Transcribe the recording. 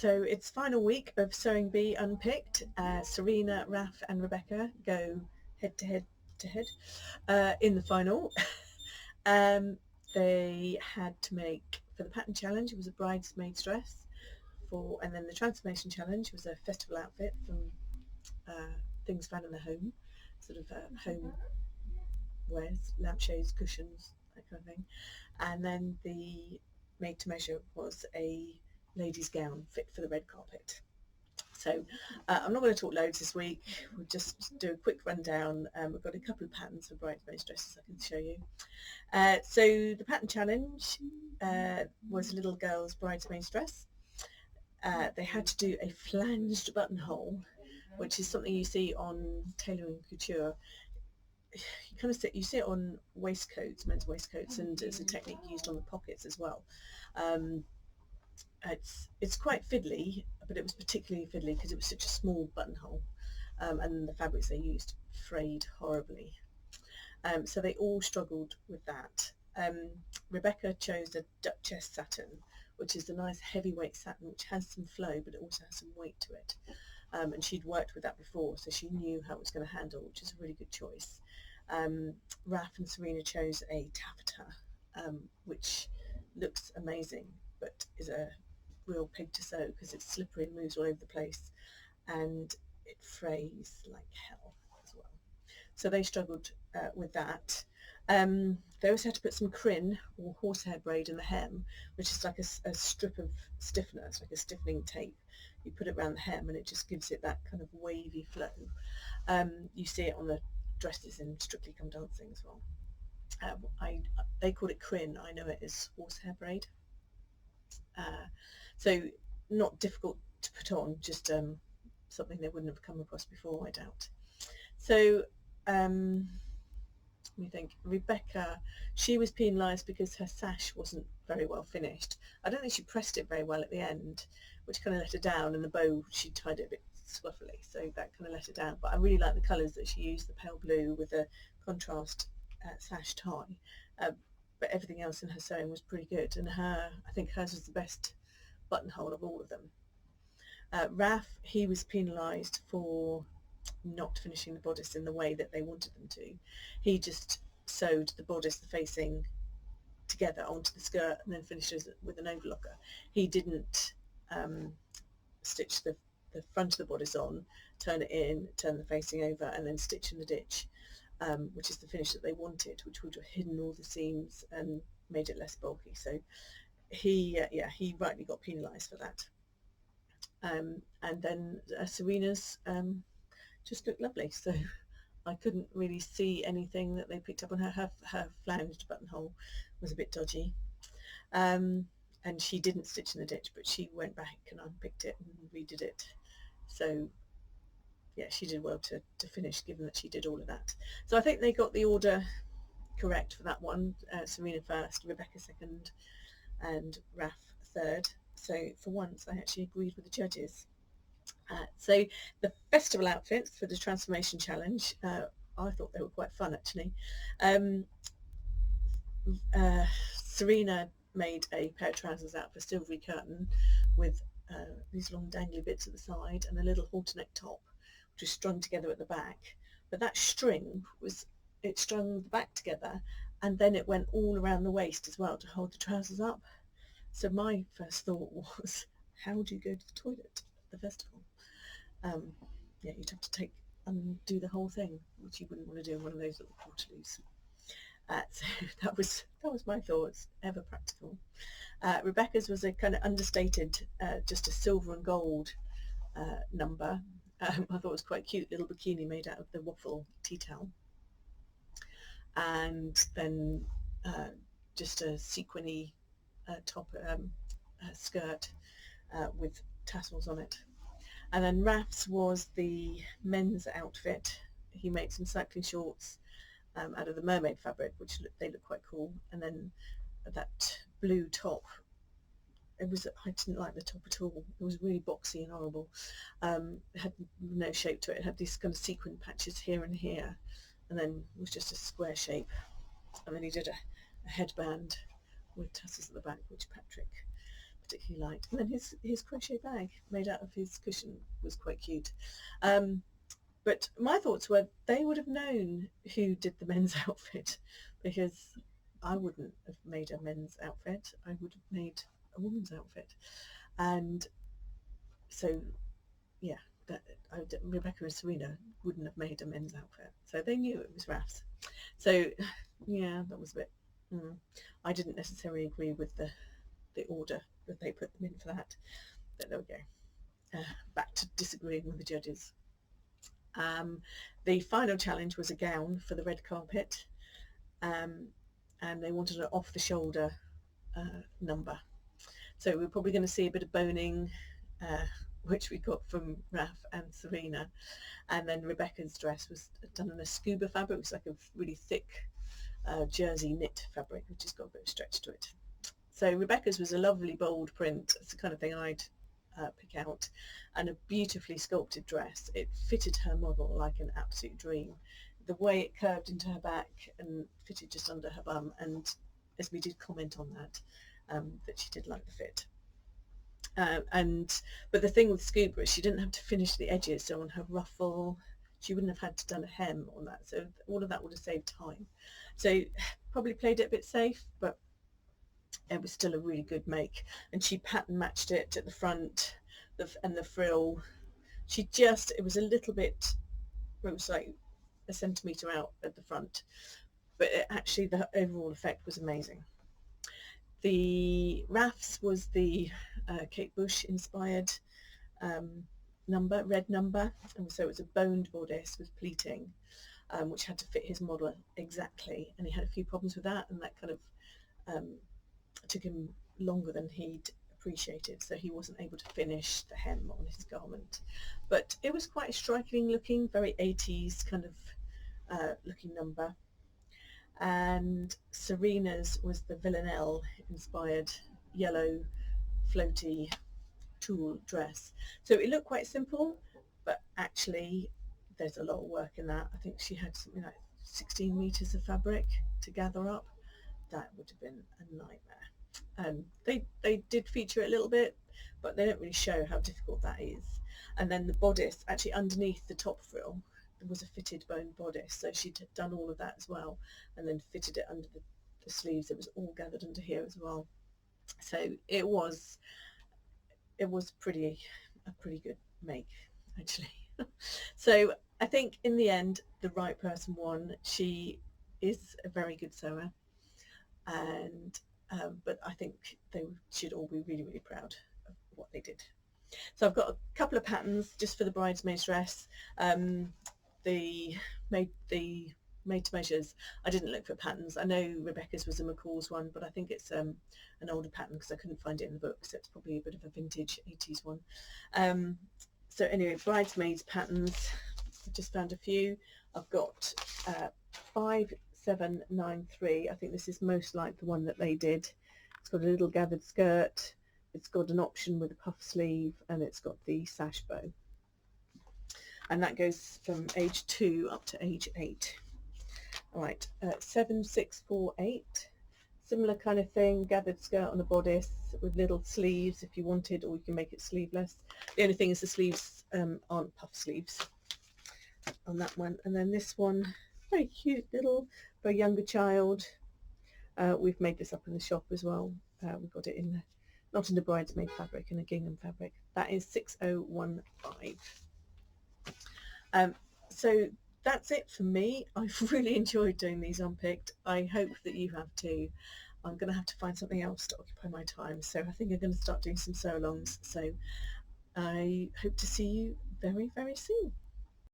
So it's final week of Sewing Bee Unpicked. Serena, Raph and Rebecca go head to head in the final. They had to make, for the pattern challenge, it was a bridesmaid's dress, and then the transformation challenge was a festival outfit from things found in the home, sort of home wares, lampshades, cushions, that kind of thing. And then the made to measure was a lady's gown fit for the red carpet. So I'm not going to talk loads this week. We'll just do a quick rundown. We've got a couple of patterns for bridesmaids dresses I can show you. So the pattern challenge was a little girl's bridesmaid's dress. They had to do a flanged buttonhole, which is something you see on tailoring couture. You kind of see it on waistcoats, men's waistcoats, and it's a technique used on the pockets as well. It's quite fiddly, but it was particularly fiddly because it was such a small buttonhole, and the fabrics they used frayed horribly. So they all struggled with that. Rebecca chose a Duchess satin, which is a nice heavyweight satin which has some flow but it also has some weight to it. And she'd worked with that before, so she knew how it was going to handle, which is a really good choice. Raph and Serena chose a taffeta, which looks amazing but is a real pig to sew because it's slippery and moves all over the place and it frays like hell as well. So they struggled with that. They also had to put some crin or horsehair braid in the hem, which is like a strip of stiffener. It's like a stiffening tape. You put it around the hem and it just gives it that kind of wavy flow. You see it on the dresses in Strictly Come Dancing as well. They call it crin. I know it is horsehair braid. So not difficult to put on, just something they wouldn't have come across before, I doubt. So let me think. Rebecca, she was penalised because her sash wasn't very well finished. I don't think she pressed it very well at the end, which kind of let her down, and the bow, she tied it a bit scuffily, so that kind of let her down. But I really like the colours that she used, the pale blue with the contrast sash tie. But everything else in her sewing was pretty good, and I think hers was the best buttonhole of all of them. Raph, he was penalised for not finishing the bodice in the way that they wanted them to. He just sewed the bodice, the facing, together onto the skirt and then finished it with an overlocker. He didn't stitch the front of the bodice on, turn it in, turn the facing over, and then stitch in the ditch, which is the finish that they wanted, which would have hidden all the seams and made it less bulky. So he rightly got penalised for that. And then Serena's just looked lovely, so I couldn't really see anything that they picked up on her. Her flanged buttonhole was a bit dodgy, and she didn't stitch in the ditch, but she went back and unpicked it and redid it. So yeah, she did well to finish, given that she did all of that. So I think they got the order correct for that one. Serena first, Rebecca second, and Raph third. So for once I actually agreed with the judges. So the festival outfits for the transformation challenge, I thought they were quite fun actually. Serena made a pair of trousers out of a silvery curtain with these long dangly bits at the side and a little halter neck top, which was strung together at the back. But that string it strung the back together, and then it went all around the waist as well to hold the trousers up. So my first thought was, how do you go to the toilet at the festival? Yeah, you'd have to undo the whole thing, which you wouldn't want to do in one of those little portaloos. So that was my thoughts. Ever practical. Rebecca's was a kind of understated, just a silver and gold number. I thought it was quite cute, little bikini made out of the waffle tea towel, and then just a sequiny top skirt with tassels on it. And then Raph's was the men's outfit. He made some cycling shorts out of the mermaid fabric, which they look quite cool. And then that blue top, I didn't like the top at all. It was really boxy and horrible. It had no shape to it. It had these kind of sequin patches here and here, and then it was just a square shape. And then he did a headband with tassels at the back, which Patrick particularly liked. And then his crochet bag made out of his cushion was quite cute. But my thoughts were they would have known who did the men's outfit, because I wouldn't have made a men's outfit. I would have made a woman's outfit. And so, yeah, Rebecca and Serena wouldn't have made a men's outfit. So they knew it was Raph's. So, yeah, that was a bit... I didn't necessarily agree with the order that they put them in for that. But there we go. Back to disagreeing with the judges. The final challenge was a gown for the red carpet, and they wanted an off-the-shoulder number. So we're probably going to see a bit of boning, which we got from Raph and Serena. And then Rebecca's dress was done in a scuba fabric, which is like a really thick jersey knit fabric, which has got a bit of stretch to it. So Rebecca's was a lovely bold print. It's the kind of thing I'd pick out, and a beautifully sculpted dress. It fitted her model like an absolute dream. The way it curved into her back and fitted just under her bum, and Esme did comment on that, that she did like the fit. But the thing with scuba is she didn't have to finish the edges, so on her ruffle she wouldn't have had to done a hem on that, so all of that would have saved time. So probably played it a bit safe, but it was still a really good make. And she pattern matched it at the front, and the frill. It was a little bit, it was like a centimetre out at the front, but actually the overall effect was amazing. The Raph's was the Kate Bush inspired red number, and so it was a boned bodice with pleating, which had to fit his model exactly, and he had a few problems with that, and that kind of took him longer than he'd appreciated, so he wasn't able to finish the hem on his garment. But it was quite a striking looking, very 80s kind of looking number. And Serena's was the Villanelle inspired yellow floaty tulle dress. So it looked quite simple, but actually there's a lot of work in that. I think she had something like 16 meters of fabric to gather up. That would have been a nightmare. They did feature it a little bit, but they don't really show how difficult that is. And then the bodice, actually underneath the top frill, there was a fitted bone bodice, so she'd done all of that as well, and then fitted it under the sleeves. It was all gathered under here as well. So it was a pretty good make, actually. So I think in the end the right person won. She is a very good sewer, and but I think they should all be really, really proud of what they did. So I've got a couple of patterns just for the bridesmaid's dress. The made to measures, I didn't look for patterns. I know Rebecca's was a McCall's one, but I think it's an older pattern because I couldn't find it in the book, so it's probably a bit of a vintage 80s one. So anyway, bridesmaids patterns, I just found a few. I've got 5793. I think this is most like the one that they did. It's got a little gathered skirt, it's got an option with a puff sleeve, and it's got the sash bow. And that goes from age 2 up to age 8. All right, 7648. Similar kind of thing, gathered skirt on the bodice with little sleeves if you wanted, or you can make it sleeveless. The only thing is the sleeves aren't puff sleeves on that one. And then this one, very cute little, for a younger child. We've made this up in the shop as well. We've got it in, not in the bridesmaid fabric, in a gingham fabric. That is 6015. So that's it for me. I've really enjoyed doing these Unpicked. I hope that you have too. I'm going to have to find something else to occupy my time, so I think I'm going to start doing some sew-alongs. So I hope to see you very, very soon.